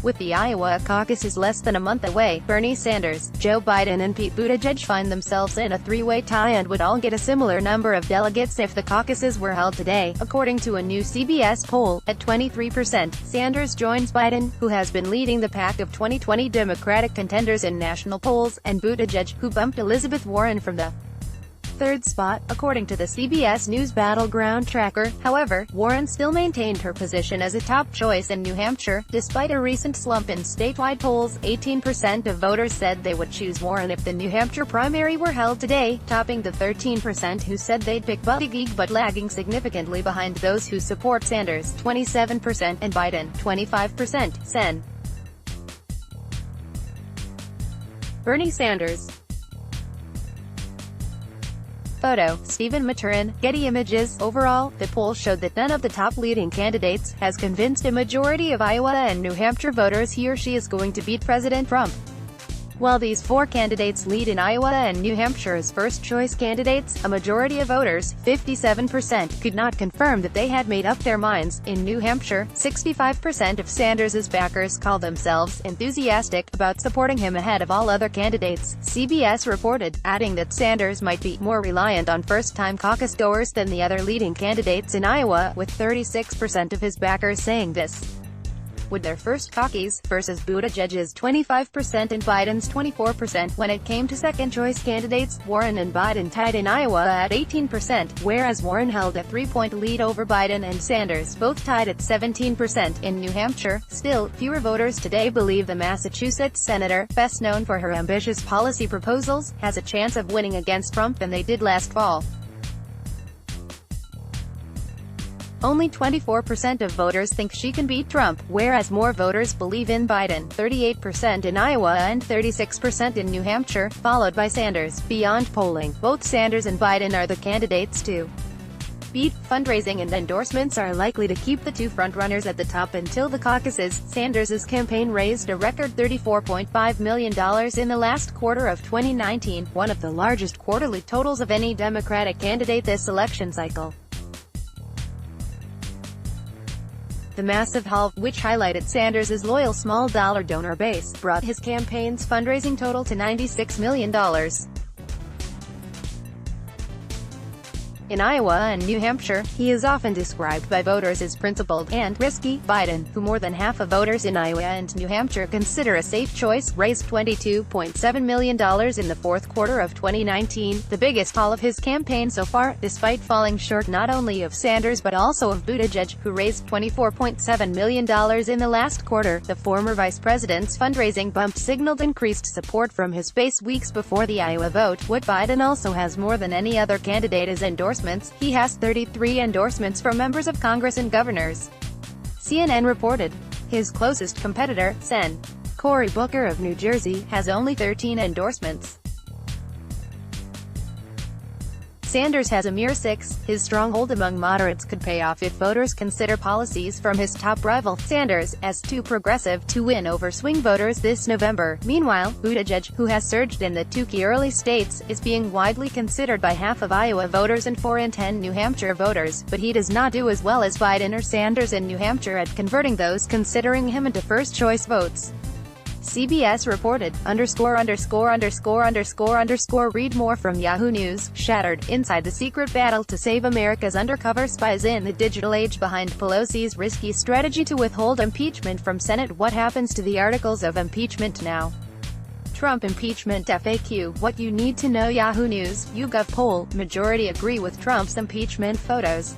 With the Iowa caucuses less than a month away, Bernie Sanders, Joe Biden and Pete Buttigieg find themselves in a three-way tie and would all get a similar number of delegates if the caucuses were held today, according to a new CBS poll. At 23%, Sanders joins Biden, who has been leading the pack of 2020 Democratic contenders in national polls, and Buttigieg, who bumped Elizabeth Warren from the third spot, according to the CBS News Battleground Tracker. However, Warren still maintained her position as a top choice in New Hampshire. Despite a recent slump in statewide polls, 18% of voters said they would choose Warren if the New Hampshire primary were held today, topping the 13% who said they'd pick Buttigieg, but lagging significantly behind those who support Sanders, 27%, and Biden, 25%. Sen. Bernie Sanders. Photo, Stephen Maturin, Getty Images. Overall, the poll showed that none of the top leading candidates has convinced a majority of Iowa and New Hampshire voters he or she is going to beat President Trump. While these four candidates lead in Iowa and New Hampshire as first-choice candidates, a majority of voters, 57%, could not confirm that they had made up their minds. In New Hampshire, 65% of Sanders' backers call themselves enthusiastic about supporting him ahead of all other candidates, CBS reported, adding that Sanders might be more reliant on first-time caucus goers than the other leading candidates in Iowa, with 36% of his backers saying this with their first caucus, versus Buttigieg's 25% and Biden's 24%. When it came to second-choice candidates, Warren and Biden tied in Iowa at 18%, whereas Warren held a 3-point lead over Biden and Sanders, both tied at 17%. In New Hampshire, still, fewer voters today believe the Massachusetts senator, best known for her ambitious policy proposals, has a chance of winning against Trump than they did last fall. Only 24% of voters think she can beat Trump, whereas more voters believe in Biden, 38% in Iowa and 36% in New Hampshire, followed by Sanders. Beyond polling, both Sanders and Biden are the candidates to beat. Fundraising and endorsements are likely to keep the two frontrunners at the top until the caucuses. Sanders' campaign raised a record $34.5 million in the last quarter of 2019, one of the largest quarterly totals of any Democratic candidate this election cycle. The massive haul, which highlighted Sanders' loyal small-dollar donor base, brought his campaign's fundraising total to $96 million. In Iowa and New Hampshire, he is often described by voters as principled and risky. Biden, who more than half of voters in Iowa and New Hampshire consider a safe choice, raised $22.7 million in the fourth quarter of 2019, the biggest haul of his campaign so far, despite falling short not only of Sanders but also of Buttigieg, who raised $24.7 million in the last quarter. The former vice president's fundraising bump signaled increased support from his base weeks before the Iowa vote. What Biden also has more than any other candidate is endorsements. He has 33 endorsements from members of Congress and governors. CNN reported. His closest competitor, Sen. Cory Booker of New Jersey, has only 13 endorsements. Sanders has a mere 6. His stronghold among moderates could pay off if voters consider policies from his top rival, Sanders, as too progressive to win over swing voters this November. Meanwhile, Buttigieg, who has surged in the two key early states, is being widely considered by half of Iowa voters and 4 in 10 New Hampshire voters, but he does not do as well as Biden or Sanders in New Hampshire at converting those considering him into first-choice votes. CBS reported. Read more from Yahoo News. Shattered. Inside the secret battle to save America's undercover spies in the digital age behind Pelosi's risky strategy to withhold impeachment from Senate. What happens to the articles of impeachment now? Trump impeachment FAQ. What you need to know. Yahoo News. YouGov poll. Majority agree with Trump's impeachment photos.